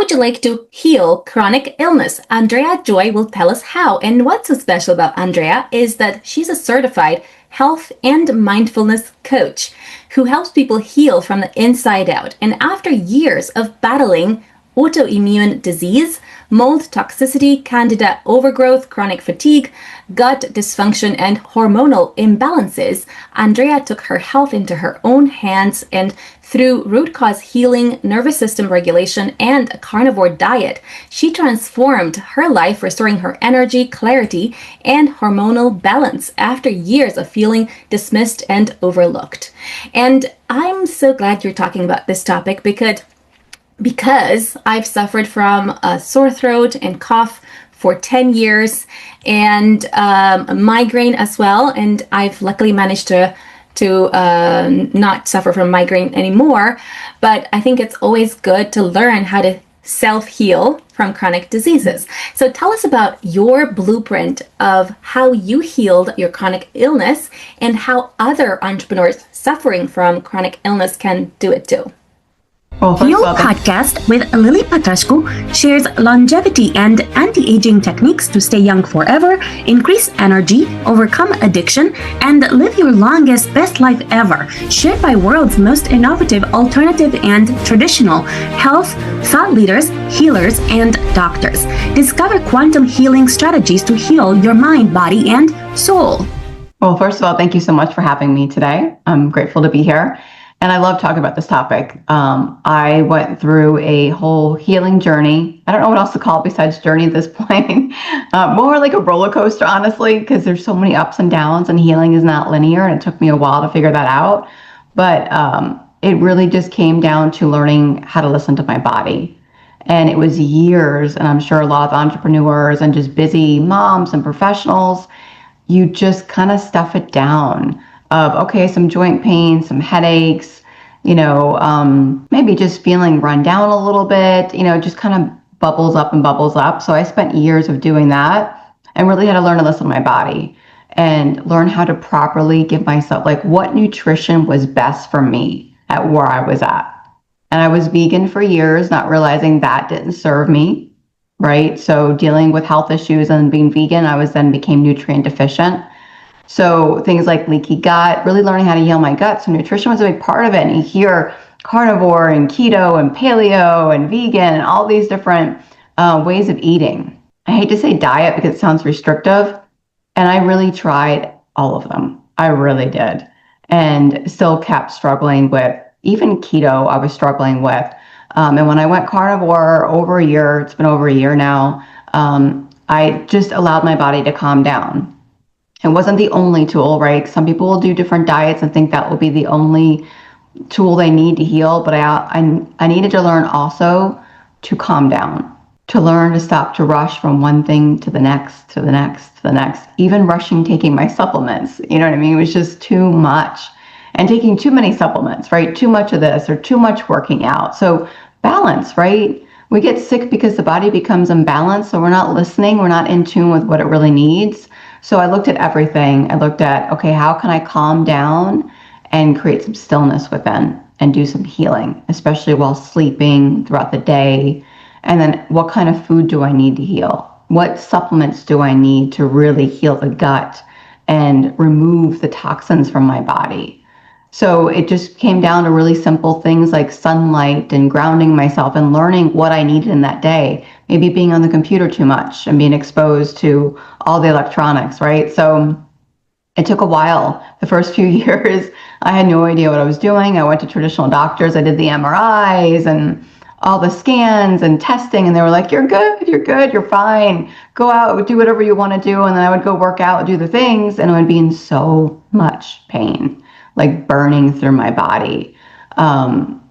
would you like to heal chronic illness? Andrea Joy will tell us how. And what's so special about Andrea is that she's a certified health and mindfulness coach who helps people heal from the inside out. And after years of battling autoimmune disease, mold toxicity, candida overgrowth, chronic fatigue, gut dysfunction, and hormonal imbalances, Andrea took her health into her own hands, and through root cause healing, nervous system regulation, and a carnivore diet, she transformed her life, restoring her energy, clarity, and hormonal balance after years of feeling dismissed and overlooked. And I'm so glad you're talking about this topic because I've suffered from a sore throat and cough for 10 years and a migraine as well. And I've luckily managed to not suffer from migraine anymore. But I think it's always good to learn how to self-heal from chronic diseases. So tell us about your blueprint of how you healed your chronic illness and how other entrepreneurs suffering from chronic illness can do it too. Heal podcast with Lily Patrascu shares longevity and anti-aging techniques to stay young forever, increase energy, overcome addiction, and live your longest, best life ever. Shared by world's most innovative, alternative, and traditional health thought leaders, healers, and doctors. Discover quantum healing strategies to heal your mind, body, and soul. Well, first of all, thank you so much for having me today. I'm grateful to be here. And I love talking about this topic. I went through a whole healing journey. I don't know what else to call it besides journey at this point. More like a roller coaster, honestly, because there's so many ups and downs and healing is not linear. And it took me a while to figure that out. But it really just came down to learning how to listen to my body. And it was years, and I'm sure a lot of entrepreneurs and just busy moms and professionals, you just kind of stuff it down. Okay, some joint pain, some headaches, maybe just feeling run down a little bit, just kind of bubbles up and bubbles up. So I spent years of doing that and really had to learn to listen to my body and learn how to properly give myself, like what nutrition was best for me at where I was at. And I was vegan for years, not realizing that didn't serve me, right? So dealing with health issues and being vegan, I became nutrient deficient. So things like leaky gut, really learning how to heal my gut. So nutrition was a big part of it. And you hear carnivore and keto and paleo and vegan and all these different ways of eating. I hate to say diet because it sounds restrictive. And I really tried all of them. I really did. And still kept struggling with, even keto I was struggling with. And when I went carnivore over a year, it's been over a year now, I just allowed my body to calm down. It wasn't the only tool, right? Some people will do different diets and think that will be the only tool they need to heal. But I needed to learn also to calm down, to learn to stop to rush from one thing to the next, to the next, to the next, even rushing taking my supplements. You know what I mean? It was just too much. And taking too many supplements, right? Too much of this or too much working out. So balance, right? We get sick because the body becomes imbalanced. So we're not listening. We're not in tune with what it really needs. So I looked at everything. I looked at, okay, how can I calm down and create some stillness within and do some healing, especially while sleeping throughout the day? And then what kind of food do I need to heal? What supplements do I need to really heal the gut and remove the toxins from my body? So it just came down to really simple things like sunlight and grounding myself and learning what I needed in that day. Maybe being on the computer too much and being exposed to all the electronics, right? So it took a while. The first few years, I had no idea what I was doing. I went to traditional doctors. I did the MRIs and all the scans and testing. And they were like, you're good, you're fine. Go out, do whatever you want to do. And then I would go work out, do the things, and I would be in so much pain, like burning through my body.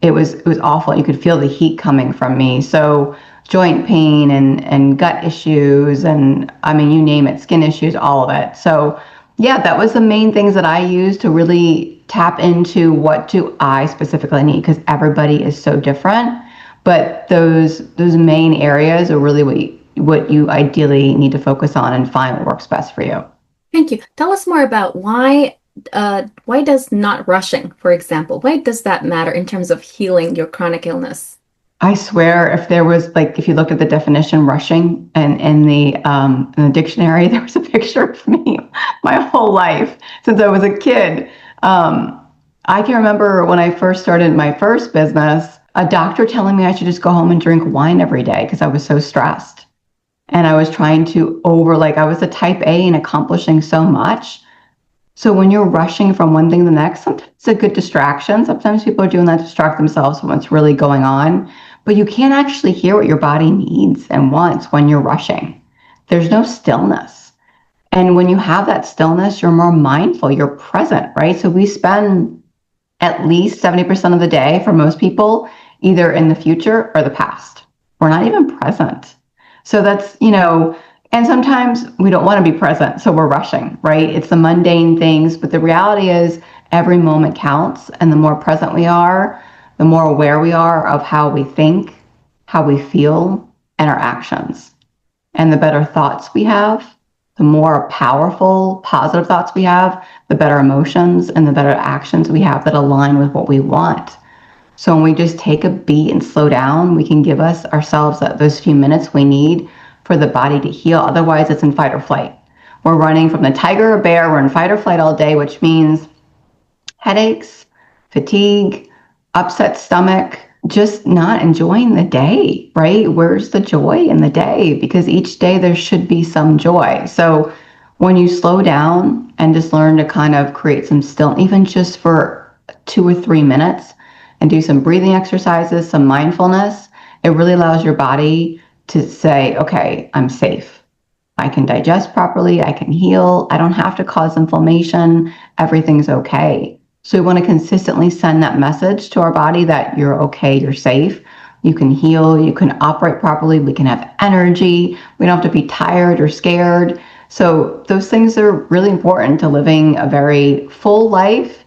It was awful. You could feel the heat coming from me. So joint pain and gut issues and you name it, skin issues, all of it. So yeah, that was the main things that I used to really tap into what do I specifically need, because everybody is so different. But those main areas are really what you ideally need to focus on and find what works best for you. Thank you. Tell us more about why does not rushing, for example, why does that matter in terms of healing your chronic illness? I swear, if there was like, if you looked at the definition rushing and in the dictionary, there was a picture of me my whole life since I was a kid. I can remember when I first started my first business, a doctor telling me I should just go home and drink wine every day because I was so stressed. And I was trying to I was a type A and accomplishing so much. So when you're rushing from one thing to the next, sometimes it's a good distraction. Sometimes people are doing that to distract themselves from what's really going on. But you can't actually hear what your body needs and wants when you're rushing. There's no stillness. And when you have that stillness, you're more mindful, you're present, right? So we spend at least 70% of the day for most people, either in the future or the past. We're not even present. So that's, and sometimes we don't want to be present, so we're rushing, right? It's the mundane things, but the reality is every moment counts, and the more present we are, the more aware we are of how we think, how we feel, and our actions. And the better thoughts we have, the more powerful, positive thoughts we have, the better emotions and the better actions we have that align with what we want. So when we just take a beat and slow down, we can give ourselves those few minutes we need for the body to heal. Otherwise, it's in fight or flight. We're running from the tiger or bear. We're in fight or flight all day, which means headaches, fatigue, upset stomach, just not enjoying the day, right? Where's the joy in the day? Because each day there should be some joy. So when you slow down and just learn to kind of create some still, even just for 2 or 3 minutes, and do some breathing exercises, some mindfulness, it really allows your body to say, okay, I'm safe. I can digest properly. I can heal. I don't have to cause inflammation. Everything's okay. So we want to consistently send that message to our body that you're okay, you're safe, you can heal, you can operate properly, we can have energy, we don't have to be tired or scared. So those things are really important to living a very full life,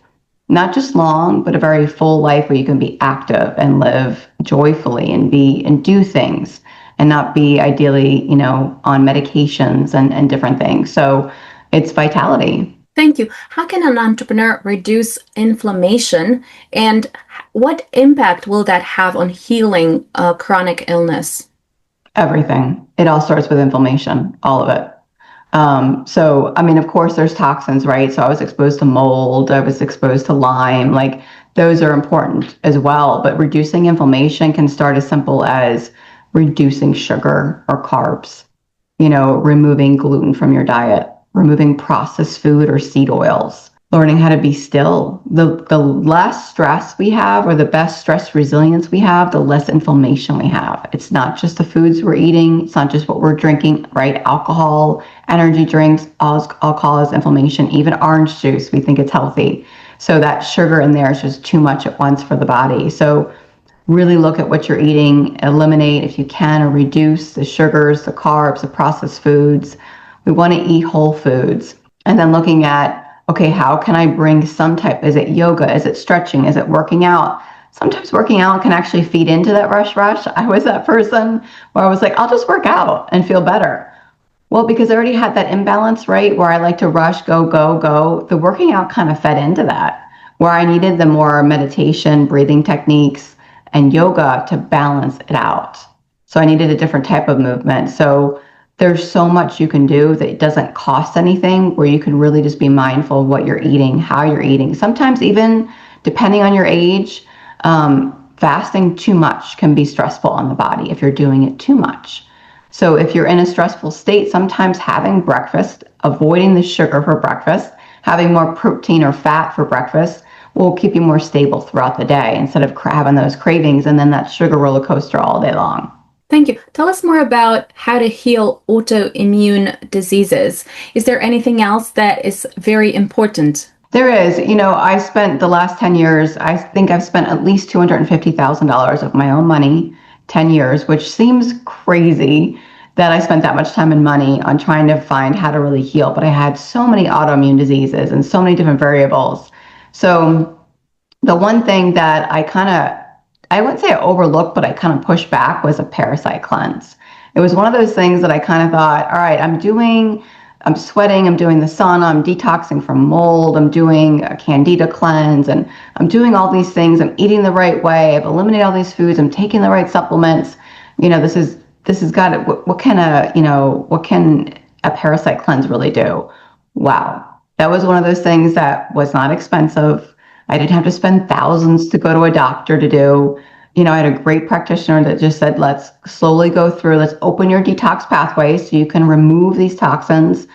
not just long, but a very full life where you can be active and live joyfully and do things and not be ideally, on medications and different things. So it's vitality. Thank you. How can an entrepreneur reduce inflammation, and what impact will that have on healing chronic illness? Everything. It all starts with inflammation, all of it. Of course, there's toxins, right? So I was exposed to mold, I was exposed to Lyme, like those are important as well. But reducing inflammation can start as simple as reducing sugar or carbs, removing gluten from your diet, removing processed food or seed oils, learning how to be still. The less stress we have, or the best stress resilience we have, the less inflammation we have. It's not just the foods we're eating. It's not just what we're drinking, right? Alcohol, energy drinks, all cause inflammation. Even orange juice, we think it's healthy. So that sugar in there is just too much at once for the body. So really look at what you're eating, eliminate if you can, or reduce the sugars, the carbs, the processed foods. We want to eat whole foods. And then looking at, okay, how can I bring some type, is it yoga? Is it stretching? Is it working out? Sometimes working out can actually feed into that rush. I was that person where I was like, I'll just work out and feel better. Well, because I already had that imbalance, right? Where I like to rush, go. The working out kind of fed into that, where I needed the more meditation, breathing techniques, and yoga to balance it out. So I needed a different type of movement. So there's so much you can do that it doesn't cost anything, where you can really just be mindful of what you're eating, how you're eating. Sometimes even depending on your age, fasting too much can be stressful on the body if you're doing it too much. So if you're in a stressful state, sometimes having breakfast, avoiding the sugar for breakfast, having more protein or fat for breakfast will keep you more stable throughout the day instead of having those cravings and then that sugar roller coaster all day long. Thank you. Tell us more about how to heal autoimmune diseases. Is there anything else that is very important? There is. I spent the last 10 years, I think I've spent at least $250,000 of my own money, 10 years, which seems crazy that I spent that much time and money on trying to find how to really heal. But I had so many autoimmune diseases and so many different variables. So the one thing that I wouldn't say I overlooked, but I kind of pushed back was a parasite cleanse. It was one of those things that I kind of thought, all right, I'm doing I'm sweating, I'm doing the sauna, I'm detoxing from mold, I'm doing a candida cleanse, and I'm doing all these things. I'm eating the right way. I've eliminated all these foods. I'm taking the right supplements. This has got it. What can a parasite cleanse really do? Wow. That was one of those things that was not expensive. I didn't have to spend thousands to go to a doctor to do. I had a great practitioner that just said, let's slowly go through, let's open your detox pathway so you can remove these toxins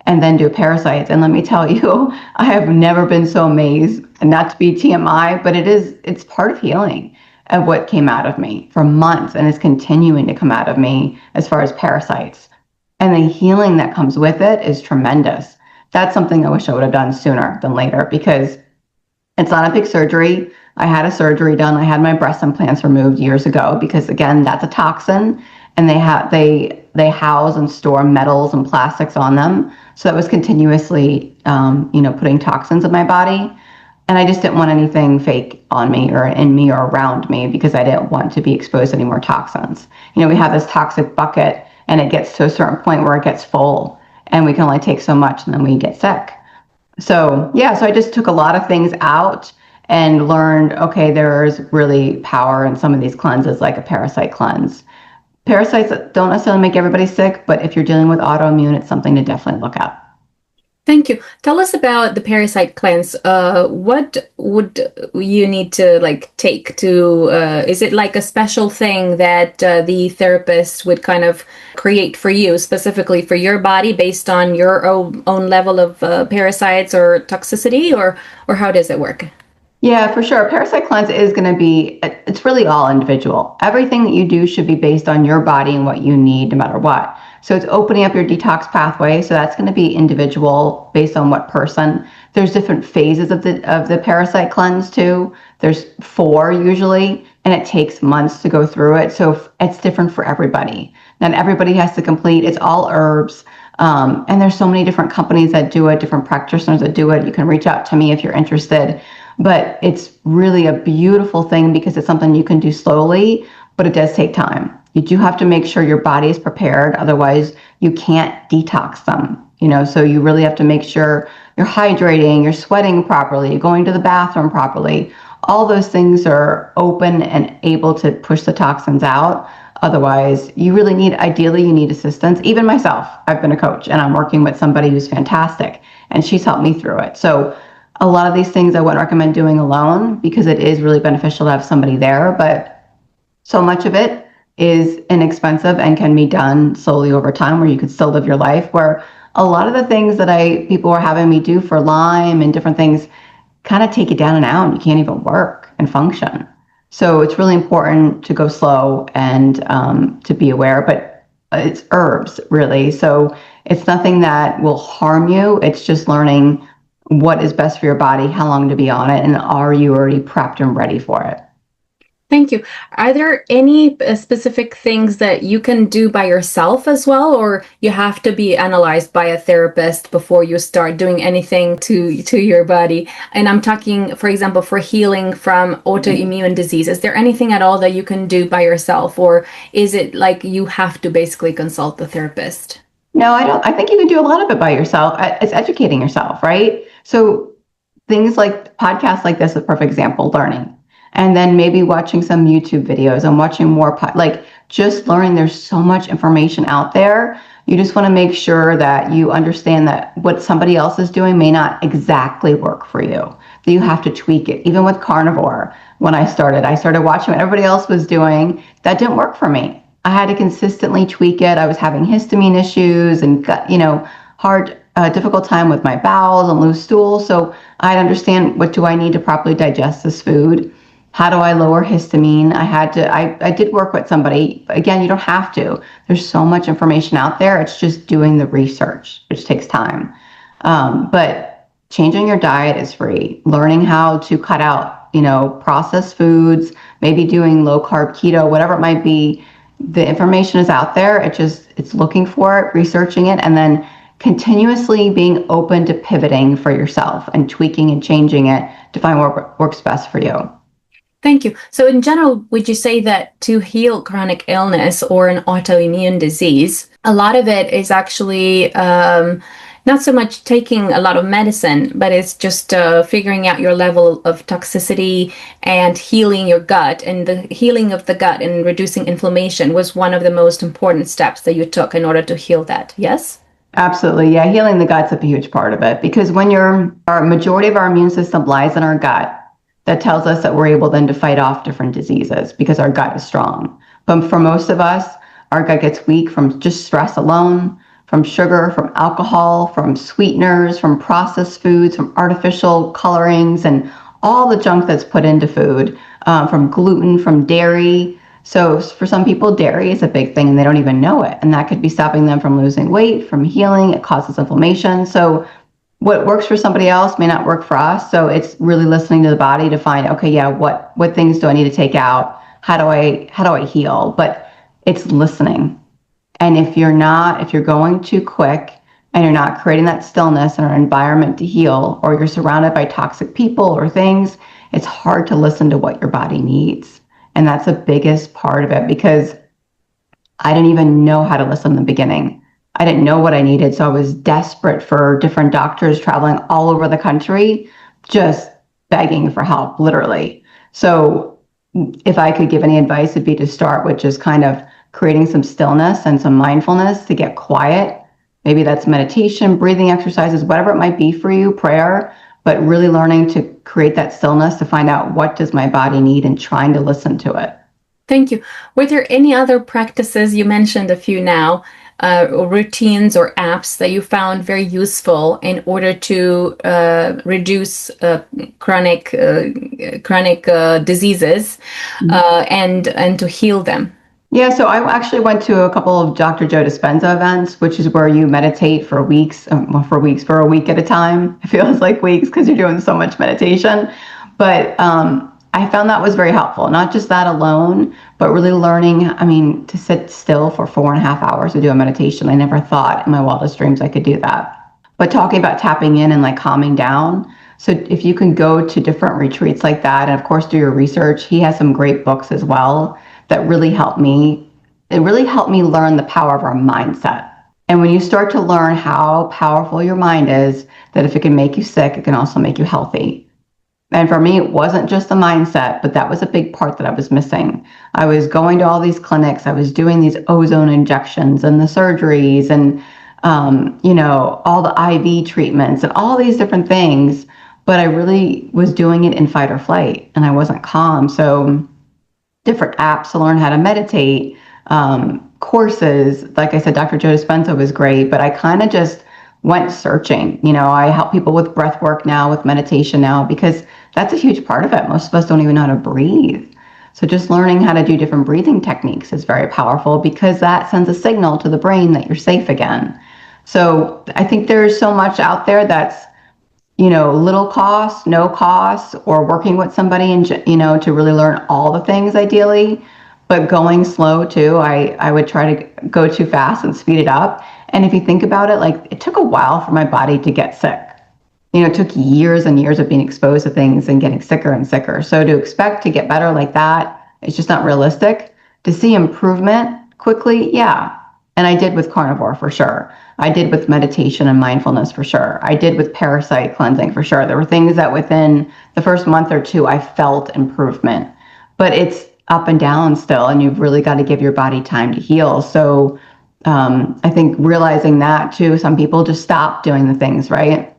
and then do parasites. And let me tell you, I have never been so amazed, and not to be TMI, but it's part of healing of what came out of me for months and is continuing to come out of me as far as parasites. And the healing that comes with it is tremendous. That's something I wish I would have done sooner than later, because it's not a big surgery. I had a surgery done. I had my breast implants removed years ago because, again, that's a toxin, and they house and store metals and plastics on them. So that was continuously, putting toxins in my body. And I just didn't want anything fake on me or in me or around me, because I didn't want to be exposed to any more toxins. We have this toxic bucket, and it gets to a certain point where it gets full, and we can only take so much, and then we get sick. So I just took a lot of things out and learned, okay, there's really power in some of these cleanses, like a parasite cleanse. Parasites don't necessarily make everybody sick, but if you're dealing with autoimmune, it's something to definitely look at. Thank you. Tell us about the parasite cleanse. What would you need to take to, is it like a special thing that the therapist would kind of create for you, specifically for your body, based on your own level of parasites or toxicity, or how does it work? Yeah, for sure. Parasite cleanse is going to be, it's really all individual. Everything that you do should be based on your body and what you need, no matter what. So it's opening up your detox pathway. So that's going to be individual based on what person. There's different phases of the parasite cleanse too. There's 4 usually, and it takes months to go through it. So it's different for everybody. Not everybody has to complete. It's all herbs. And there's so many different companies that do it, different practitioners that do it. You can reach out to me if you're interested. But it's really a beautiful thing because it's something you can do slowly, but it does take time. You do have to make sure your body is prepared. Otherwise, you can't detox them. So you really have to make sure you're hydrating, you're sweating properly, you're going to the bathroom properly. All those things are open and able to push the toxins out. Otherwise, ideally, you need assistance. Even myself, I've been a coach, and I'm working with somebody who's fantastic, and she's helped me through it. So a lot of these things I wouldn't recommend doing alone, because it is really beneficial to have somebody there, but so much of it is inexpensive and can be done slowly over time, where you could still live your life, where a lot of the things that people were having me do for Lyme and different things kind of take you down and out, and you can't even work and function. So it's really important to go slow and to be aware, but it's herbs, really. So it's nothing that will harm you. It's just learning what is best for your body, how long to be on it, and are you already prepped and ready for it? Thank you. Are there any specific things that you can do by yourself as well, or you have to be analyzed by a therapist before you start doing anything to your body? And I'm talking, for example, for healing from autoimmune disease. Is there anything at all that you can do by yourself, or is it like you have to basically consult the therapist? No, I don't. I think you can do a lot of it by yourself. It's educating yourself, right? So things like podcasts like this is a perfect example, learning. And then maybe watching some YouTube videos and watching more, just learning. There's so much information out there. You just want to make sure that you understand that what somebody else is doing may not exactly work for you. That you have to tweak it. Even with carnivore, when I started watching what everybody else was doing. That didn't work for me. I had to consistently tweak it. I was having histamine issues and difficult time with my bowels and loose stool. So I'd understand, what do I need to properly digest this food? How do I lower histamine? I did work with somebody. Again, you don't have to. There's so much information out there. It's just doing the research, which takes time. But changing your diet is free. Learning how to cut out, processed foods, maybe doing low carb keto, whatever it might be. The information is out there. It's looking for it, researching it, and then continuously being open to pivoting for yourself and tweaking and changing it to find what works best for you. Thank you. So in general, would you say that to heal chronic illness or an autoimmune disease, a lot of it is actually not so much taking a lot of medicine, but it's just figuring out your level of toxicity and healing your gut. And the healing of the gut and reducing inflammation was one of the most important steps that you took in order to heal that. Yes? Absolutely. Yeah. Healing the gut's a huge part of it, because when our majority of our immune system lies in our gut, that tells us that we're able then to fight off different diseases because our gut is strong. But for most of us, our gut gets weak from just stress alone, from sugar, from alcohol, from sweeteners, from processed foods, from artificial colorings, and all the junk that's put into food, from gluten, from dairy. So for some people, dairy is a big thing and they don't even know it. And that could be stopping them from losing weight, from healing. It causes inflammation. So what works for somebody else may not work for us. So it's really listening to the body to find, okay, yeah, what things do I need to take out? How do I heal? But it's listening. And if you're going too quick and you're not creating that stillness in an environment to heal, or you're surrounded by toxic people or things, it's hard to listen to what your body needs. And that's the biggest part of it, because I didn't even know how to listen in the beginning. I didn't know what I needed. So I was desperate for different doctors traveling all over the country, just begging for help, literally. So if I could give any advice, it'd be to start with just kind of creating some stillness and some mindfulness to get quiet. Maybe that's meditation, breathing exercises, whatever it might be for you, prayer, but really learning to create that stillness to find out what does my body need and trying to listen to it. Thank you. Were there any other practices, you mentioned a few now, or routines or apps that you found very useful in order to reduce chronic diseases and to heal them? Yeah, so I actually went to a couple of Dr. Joe Dispenza events, which is where you meditate for weeks, for a week at a time. It feels like weeks because you're doing so much meditation. But I found that was very helpful. Not just that alone, but really learning, to sit still for 4.5 hours to do a meditation. I never thought in my wildest dreams I could do that. But talking about tapping in and like calming down. So if you can go to different retreats like that, and of course do your research, he has some great books as well that really helped me. It really helped me learn the power of our mindset. And when you start to learn how powerful your mind is, that if it can make you sick, it can also make you healthy. And for me, it wasn't just the mindset, but that was a big part that I was missing. I was going to all these clinics. I was doing these ozone injections and the surgeries and, all the IV treatments and all these different things. But I really was doing it in fight or flight, and I wasn't calm. So different apps to learn how to meditate, courses. Like I said, Dr. Joe Dispenza was great, but I kind of just went searching. I help people with breathwork now, with meditation now, because that's a huge part of it. Most of us don't even know how to breathe. So just learning how to do different breathing techniques is very powerful, because that sends a signal to the brain that you're safe again. So I think there's so much out there that's, little cost, no cost, or working with somebody and, to really learn all the things ideally, but going slow too. I would try to go too fast and speed it up. And if you think about it, like, it took a while for my body to get sick. It took years and years of being exposed to things and getting sicker and sicker. So to expect to get better like that, it's just not realistic. To see improvement quickly, yeah. And I did with carnivore for sure. I did with meditation and mindfulness for sure. I did with Parasite cleansing for sure. There were things that within the first month or two, I felt improvement. But it's up and down still, and you've really got to give your body time to heal. So I think realizing that too, some people just stop doing the things, right?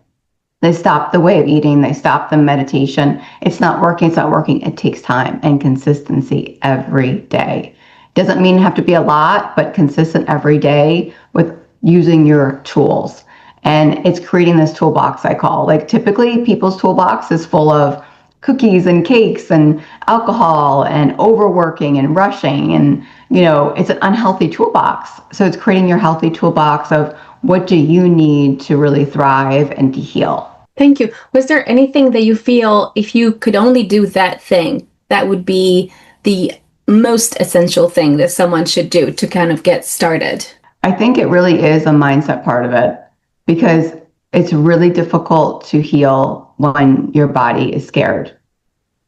They stop the way of eating. They stop the meditation. It's not working. It's not working. It takes time and consistency every day. Doesn't mean it have to be a lot, but consistent every day with using your tools. And it's creating this toolbox I call. Like, typically people's toolbox is full of cookies and cakes and alcohol and overworking and rushing. And, it's an unhealthy toolbox. So it's creating your healthy toolbox of what do you need to really thrive and to heal. Thank you. Was there anything that you feel, if you could only do that thing, that would be the most essential thing that someone should do to kind of get started? I think it really is a mindset part of it, because it's really difficult to heal when your body is scared.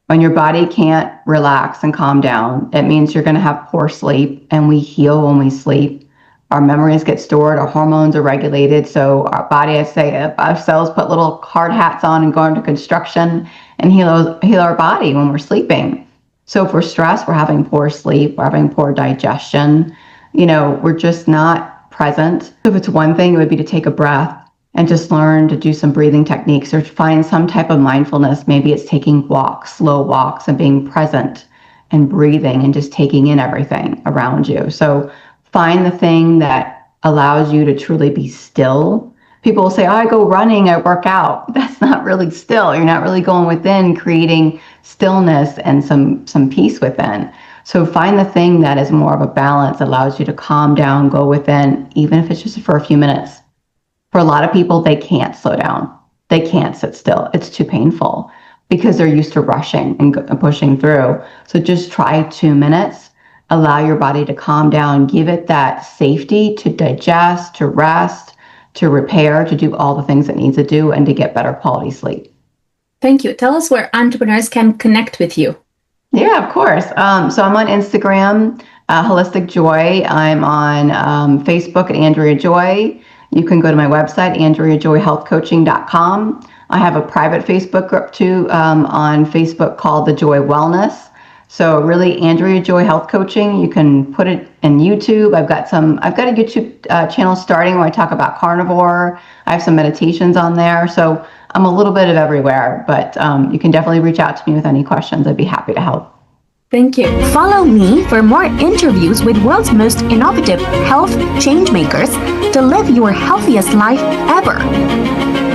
When your body can't relax and calm down, it means you're going to have poor sleep, and we heal when we sleep. Our memories get stored, our hormones are regulated. So our body, I say, our cells put little hard hats on and go into construction and heal our body when we're sleeping. So if we're stressed, we're having poor sleep, we're having poor digestion, we're just not present. If it's one thing, it would be to take a breath and just learn to do some breathing techniques or find some type of mindfulness. Maybe it's taking walks, slow walks, and being present and breathing and just taking in everything around you. So find the thing that allows you to truly be still. People will say, I go running, I work out. That's not really still. You're not really going within, creating stillness and some peace within. So find the thing that is more of a balance, allows you to calm down, go within, even if it's just for a few minutes. For a lot of people, they can't slow down. They can't sit still. It's too painful because they're used to rushing and pushing through. So just try 2 minutes. Allow your body to calm down. Give it that safety to digest, to rest, to repair, to do all the things it needs to do, and to get better quality sleep. Thank you. Tell us where entrepreneurs can connect with you. Yeah, of course. So I'm on Instagram, Holistic Joy. I'm on Facebook at Andrea Joy. You can go to my website, AndreaJoyHealthCoaching.com. I have a private Facebook group too on Facebook called The Joy Wellness. So really, Andrea Joy Health Coaching. You can put it in YouTube. I've got a YouTube channel starting where I talk about carnivore. I have some meditations on there. So I'm a little bit of everywhere, but you can definitely reach out to me with any questions. I'd be happy to help. Thank you. Follow me for more interviews with world's most innovative health change makers to live your healthiest life ever.